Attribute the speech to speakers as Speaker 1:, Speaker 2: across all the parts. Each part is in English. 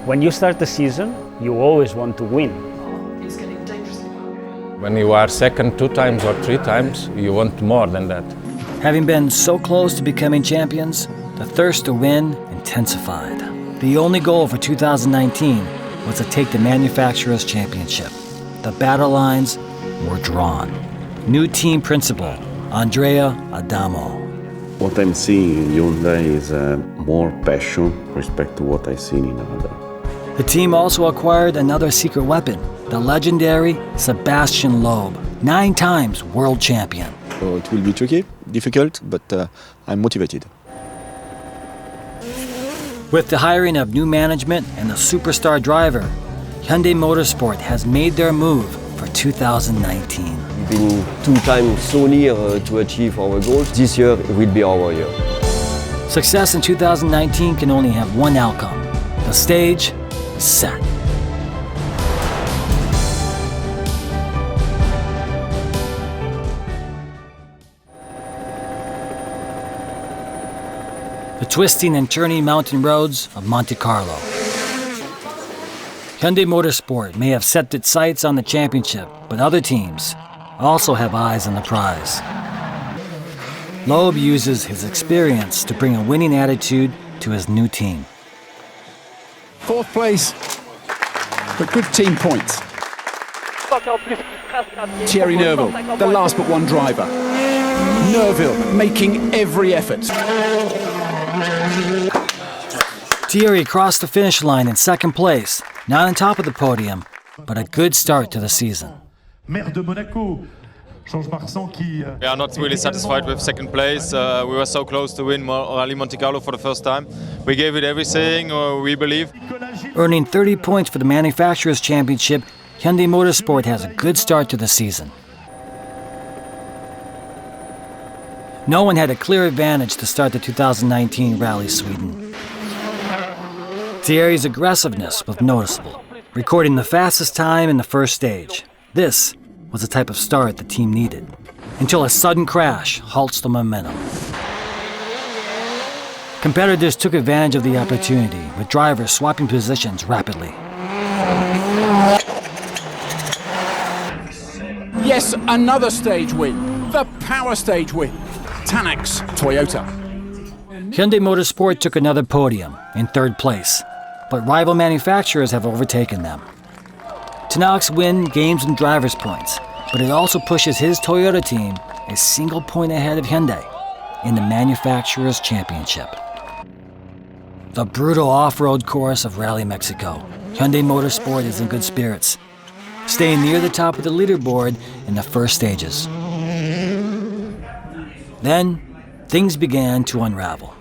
Speaker 1: When you start the season, you always want to win.
Speaker 2: When you are second 2 times or 3 times, you want more than that.
Speaker 3: Having been so close to becoming champions, the thirst to win intensified. The only goal for 2019 was to take the Manufacturers' Championship. The battle lines were drawn. New team principal, Andrea Adamo.
Speaker 4: What I'm seeing in Hyundai is more passion respect to what I've seen in other.
Speaker 3: The team also acquired another secret weapon, the legendary Sebastian Loeb, 9 times world champion.
Speaker 5: So it will be tricky, difficult, but I'm motivated.
Speaker 3: With the hiring of new management and a superstar driver, Hyundai Motorsport has made their move for 2019.
Speaker 6: We've been 2 times so near to achieve our goals. This year will be our year.
Speaker 3: Success in 2019 can only have one outcome. The stage is set. The twisting and turning mountain roads of Monte Carlo. Hyundai Motorsport may have set its sights on the championship, but other teams also have eyes on the prize. Loeb uses his experience to bring a winning attitude to his new team.
Speaker 7: 4th place, but good team points. Thierry Neuville, the last but one driver. Neuville making every effort.
Speaker 3: Thierry crossed the finish line in 2nd place, not on top of the podium, but a good start to the season.
Speaker 8: We are not really satisfied with 2nd place. We were so close to win Rally Monte Carlo for the first time. We gave it everything, we believe.
Speaker 3: Earning 30 points for the Manufacturers' Championship, Hyundai Motorsport has a good start to the season. No one had a clear advantage to start the 2019 Rally Sweden. Thierry's aggressiveness was noticeable, recording the fastest time in the first stage. This was the type of start the team needed, until a sudden crash halts the momentum. Competitors took advantage of the opportunity, with drivers swapping positions rapidly.
Speaker 7: Yes, another stage win. The power stage win. Tanak's Toyota.
Speaker 3: Hyundai Motorsport took another podium in 3rd place, but rival manufacturers have overtaken them. Tanak's win gains him driver's points, but it also pushes his Toyota team a single point ahead of Hyundai in the Manufacturers' Championship. The brutal off-road course of Rally Mexico. Hyundai Motorsport is in good spirits, staying near the top of the leaderboard in the first stages. Then, things began to unravel.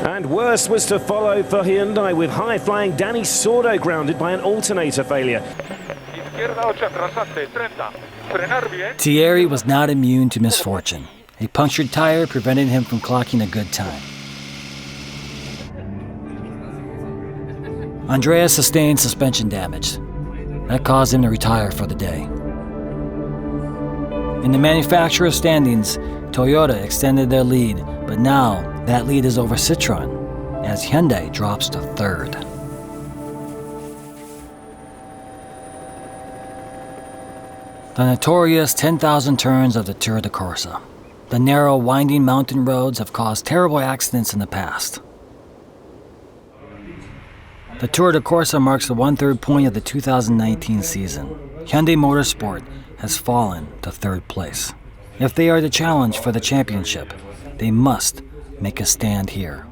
Speaker 9: And worse was to follow for Hyundai, with high-flying Danny Sordo grounded by an alternator failure.
Speaker 3: Thierry was not immune to misfortune. A punctured tire prevented him from clocking a good time. Andrea sustained suspension damage. That caused him to retire for the day. In the manufacturer's standings, Toyota extended their lead, but now that lead is over Citroën, as Hyundai drops to 3rd. The notorious 10,000 turns of the Tour de Corsa. The narrow, winding mountain roads have caused terrible accidents in the past. The Tour de Corsa marks the 1/3 point of the 2019 season. Hyundai Motorsport has fallen to 3rd place. If they are to challenge for the championship, they must make a stand here.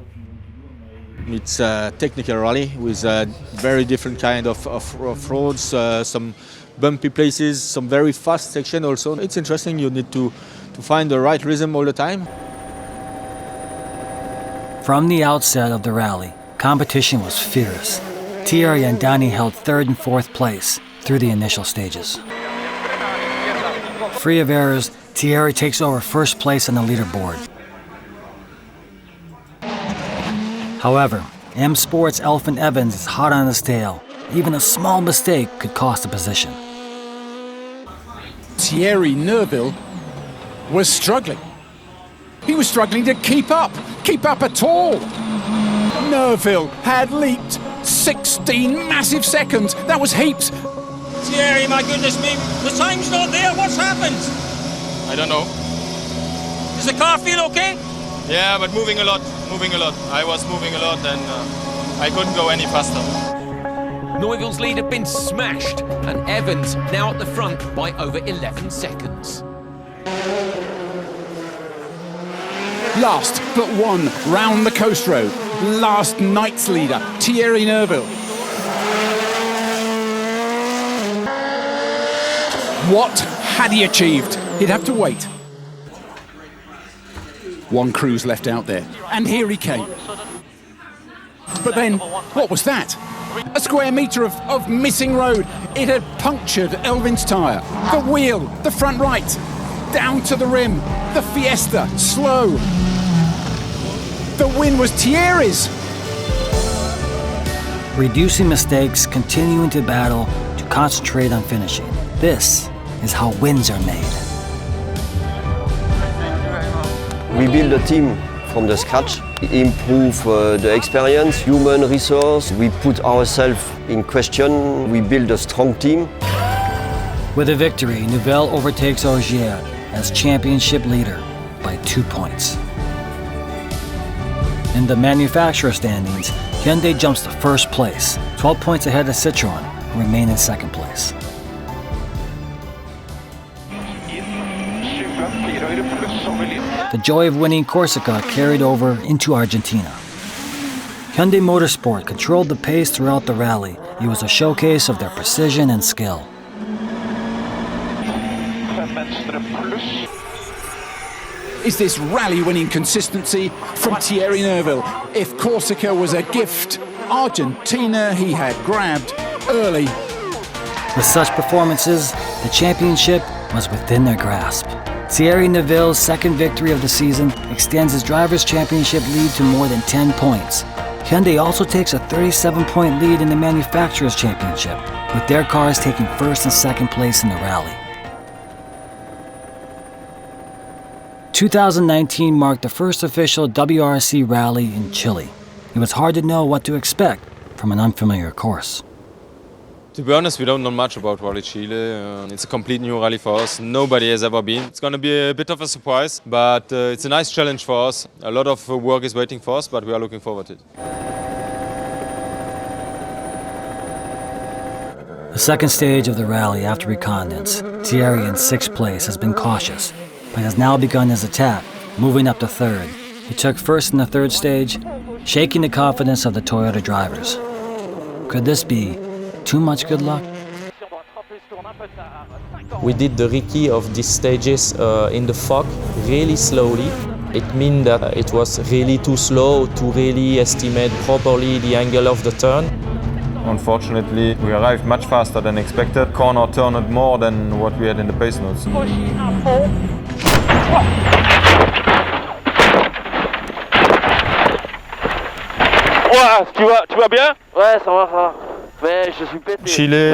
Speaker 5: It's a technical rally with a very different kind of roads, some bumpy places, some very fast section also. It's interesting, you need to find the right rhythm all the time.
Speaker 3: From the outset of the rally, competition was fierce. Thierry and Danny held 3rd and 4th place through the initial stages. Free of errors, Thierry takes over 1st place on the leaderboard. However, M Sport's Elfyn Evans is hot on his tail. Even a small mistake could cost a position.
Speaker 7: Thierry Neuville was struggling. He was struggling to keep up at all. Neuville had leaped 16 massive seconds. That was heaps.
Speaker 10: Thierry, my goodness me, the time's not there. What's happened?
Speaker 8: I don't know.
Speaker 10: Does the car feel okay?
Speaker 8: Yeah, but moving a lot. I was moving a lot and I couldn't go any faster.
Speaker 11: Neuville's lead had been smashed, and Evans now at the front by over 11 seconds.
Speaker 7: Last but one round the coast road. Last night's leader, Thierry Neuville. What had he achieved? He'd have to wait. One cruise left out there, and here he came. But then, what was that? A square metre of missing road. It had punctured Elvin's tyre. The wheel, the front right, down to the rim. The Fiesta, slow. The win was Thierry's.
Speaker 3: Reducing mistakes, continuing to battle, to concentrate on finishing. This is how wins are made.
Speaker 6: We build a team from the scratch, improve the experience, human resource. We put ourselves in question. We build a strong team.
Speaker 3: With a victory, Neuville overtakes Ogier as championship leader by 2 points. In the manufacturer standings, Hyundai jumps to first place, 12 points ahead of Citroën, who remain in second place. The joy of winning Corsica carried over into Argentina. Hyundai Motorsport controlled the pace throughout the rally. It was a showcase of their precision and skill.
Speaker 7: Is this rally-winning consistency from Thierry Neuville? If Corsica was a gift, Argentina he had grabbed early.
Speaker 3: With such performances, the championship was within their grasp. Thierry Neuville's second victory of the season extends his Drivers' Championship lead to more than 10 points. Hyundai also takes a 37-point lead in the Manufacturers' Championship, with their cars taking first and second place in the rally. 2019 marked the first official WRC rally in Chile. It was hard to know what to expect from an unfamiliar course.
Speaker 8: To be honest, we don't know much about Rally Chile. It's a complete new rally for us. Nobody has ever been. It's going to be a bit of a surprise, but it's a nice challenge for us. A lot of work is waiting for us, but we are looking forward to it.
Speaker 3: The second stage of the rally after reconnaissance, Thierry in sixth place has been cautious, but has now begun his attack, moving up to third. He took first in the third stage, shaking the confidence of the Toyota drivers. Could this be too much good luck?
Speaker 12: We did the recce of these stages in the fog really slowly. It means that it was really too slow to really estimate properly the angle of the turn.
Speaker 8: Unfortunately, we arrived much faster than expected. Corner turned more than what we had in the pace notes.
Speaker 13: Tu vas bien? Ouais, ça va. Mais je suis pété.
Speaker 8: Chile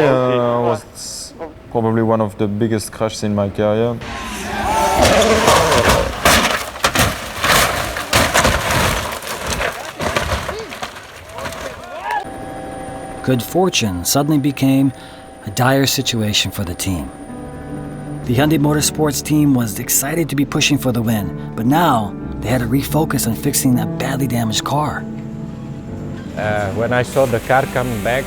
Speaker 8: was probably one of the biggest crashes in my career.
Speaker 3: Good fortune suddenly became a dire situation for the team. The Hyundai Motorsports team was excited to be pushing for the win, but now they had to refocus on fixing that badly damaged car.
Speaker 2: When I saw the car come back,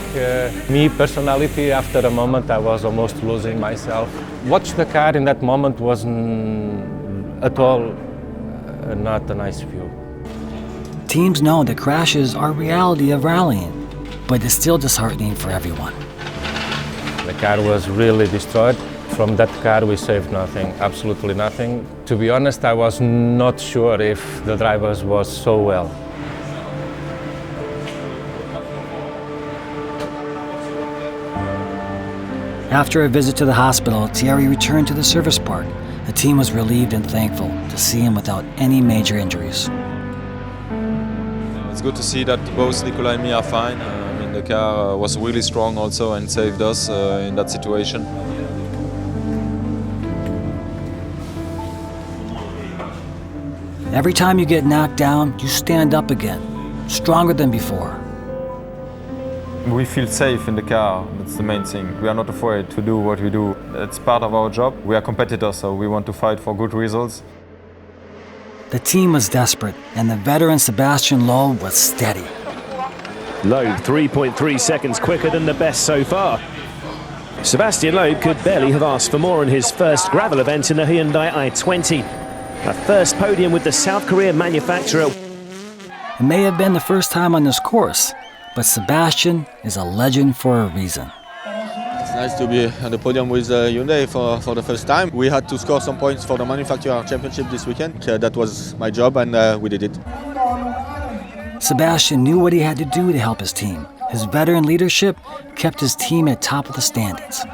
Speaker 2: me personality, after a moment I was almost losing myself. Watch the car in that moment wasn't at all not a nice view.
Speaker 3: Teams know that crashes are a reality of rallying, but it's still disheartening for everyone.
Speaker 2: The car was really destroyed. From that car we saved nothing, absolutely nothing. To be honest, I was not sure if the drivers was so well.
Speaker 3: After a visit to the hospital, Thierry returned to the service park. The team was relieved and thankful to see him without any major injuries.
Speaker 8: It's good to see that both Nicola and me are fine. The car was really strong also and saved us in that situation.
Speaker 3: Every time you get knocked down, you stand up again, stronger than before.
Speaker 14: We feel safe in the car, that's the main thing. We are not afraid to do what we do. It's part of our job. We are competitors, so we want to fight for good results.
Speaker 3: The team was desperate, and the veteran Sebastian Loeb was steady.
Speaker 9: Loeb 3.3 seconds quicker than the best so far. Sebastian Loeb could barely have asked for more in his first gravel event in the Hyundai i20. A first podium with the South Korean manufacturer.
Speaker 3: It may have been the first time on this course, but Sebastian is a legend for a reason.
Speaker 5: It's nice to be on the podium with Hyundai for the first time. We had to score some points for the manufacturer championship this weekend. That was my job, and we did it.
Speaker 3: Sebastian knew what he had to do to help his team. His veteran leadership kept his team at top of the standings.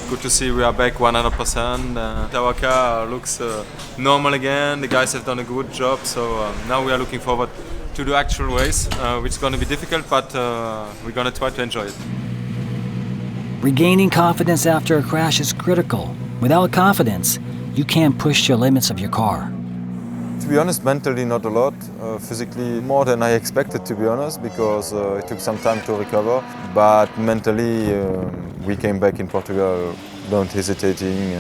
Speaker 8: Good to see we are back 100%. Our car looks normal again. The guys have done a good job, so now we are looking forward to the actual race, which is going to be difficult, but we're going to try to enjoy it.
Speaker 3: Regaining confidence after a crash is critical. Without confidence, you can't push your limits of your car.
Speaker 14: To be honest, mentally not a lot. Physically more than I expected, to be honest, because it took some time to recover. But mentally, we came back in Portugal, don't hesitating.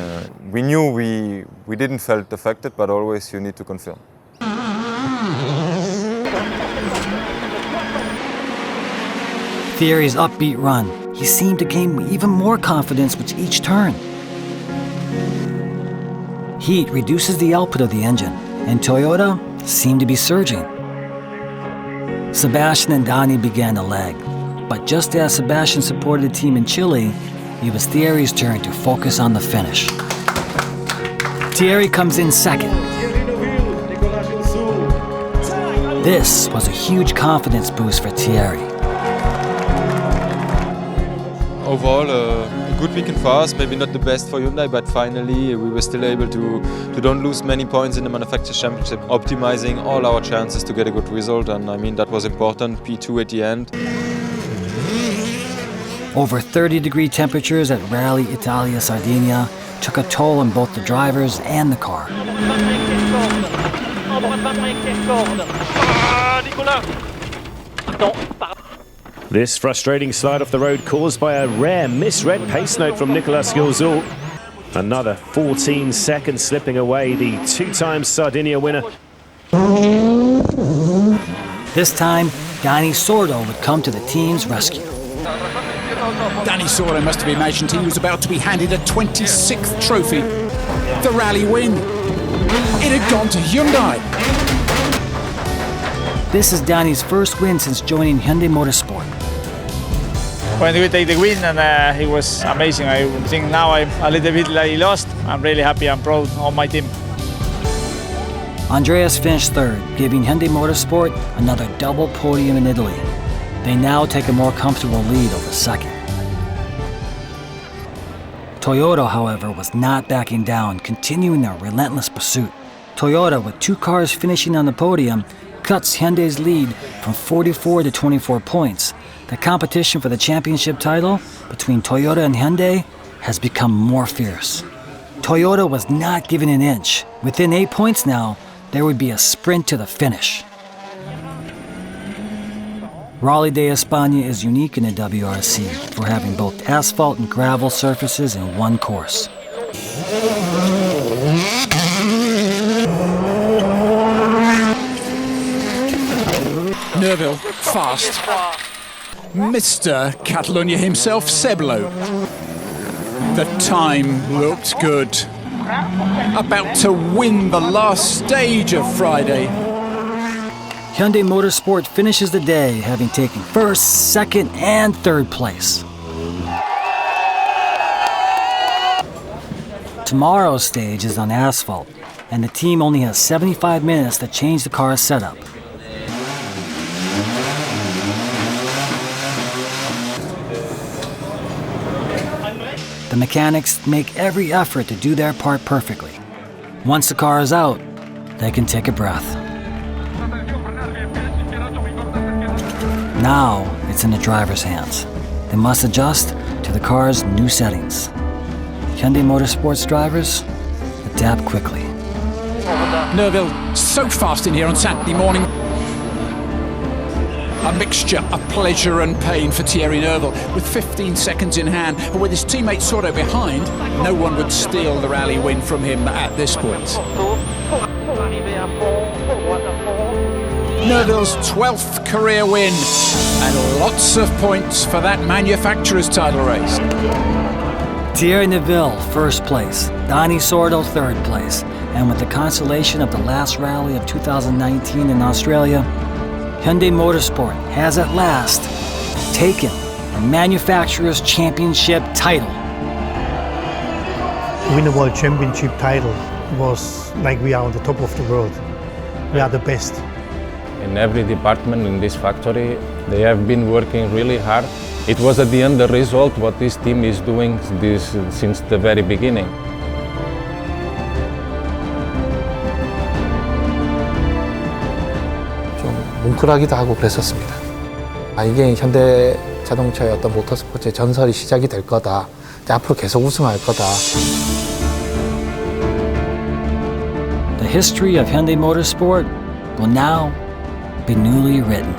Speaker 14: We knew we didn't felt affected, but always you need to confirm.
Speaker 3: Thierry's upbeat run. He seemed to gain even more confidence with each turn. Heat reduces the output of the engine, and Toyota seemed to be surging. Sebastian and Donny began to lag, but just as Sebastian supported the team in Chile, it was Thierry's turn to focus on the finish. Thierry comes in second. This was a huge confidence boost for Thierry.
Speaker 8: Overall, a good weekend for us, maybe not the best for Hyundai, but finally we were still able to don't lose many points in the Manufacturers' Championship, optimizing all our chances to get a good result, and I mean that was important, P2 at the end.
Speaker 3: Over 30-degree temperatures at Rally Italia Sardinia took a toll on both the drivers and the car.
Speaker 9: This frustrating slide off the road caused by a rare misread pace note from Nicolas Gilzoul. Another 14 seconds slipping away, the two-time Sardinia winner.
Speaker 3: This time, Dani Sordo would come to the team's rescue.
Speaker 7: Dani Sordo must have imagined he was about to be handed a 26th trophy. The rally win. It had gone to Hyundai.
Speaker 3: This is Dani's first win since joining Hyundai Motorsport.
Speaker 15: When we take the win, and it was amazing. I think now I'm a little bit lost. I'm really happy and proud of my team.
Speaker 3: Andreas finished third, giving Hyundai Motorsport another double podium in Italy. They now take a more comfortable lead over second. Toyota, however, was not backing down, continuing their relentless pursuit. Toyota, with two cars finishing on the podium, cuts Hyundai's lead from 44 to 24 points. The competition for the championship title between Toyota and Hyundai has become more fierce. Toyota was not given an inch. Within 8 points now, there would be a sprint to the finish. Rally de España is unique in the WRC for having both asphalt and gravel surfaces in one course.
Speaker 7: Nerville, fast. Mr. Catalonia himself, Seblo. The time looked good. About to win the last stage of Friday.
Speaker 3: Hyundai Motorsport finishes the day having taken first, second, and third place. Tomorrow's stage is on asphalt, and the team only has 75 minutes to change the car's setup. The mechanics make every effort to do their part perfectly. Once the car is out, they can take a breath. Now it's in the driver's hands. They must adjust to the car's new settings. Hyundai Motorsport's drivers adapt quickly.
Speaker 7: Neuville so fast in here on Saturday morning. A mixture of pleasure and pain for Thierry Neuville. With 15 seconds in hand, but with his teammate Soto behind, no one would steal the rally win from him at this point. Neuville's 12th career win, and lots of points for that manufacturer's title race.
Speaker 3: Thierry Neuville, first place. Dani Sordo, third place. And with the consolation of the last rally of 2019 in Australia, Hyundai Motorsport has at last taken the manufacturer's championship title.
Speaker 16: To win the World Championship title was like we are on the top of the world. We are the best.
Speaker 2: In every department in this factory, they have been working really hard. It was at the end the result what this team is doing since the very beginning.
Speaker 17: 뭉클하기도 하고 그랬었습니다. 이게 현대 자동차의 어떤 모터스포츠의 전설이 시작이 될 거다. 앞으로 계속 우승할 거다.
Speaker 3: The history of Hyundai Motorsport will now be newly written.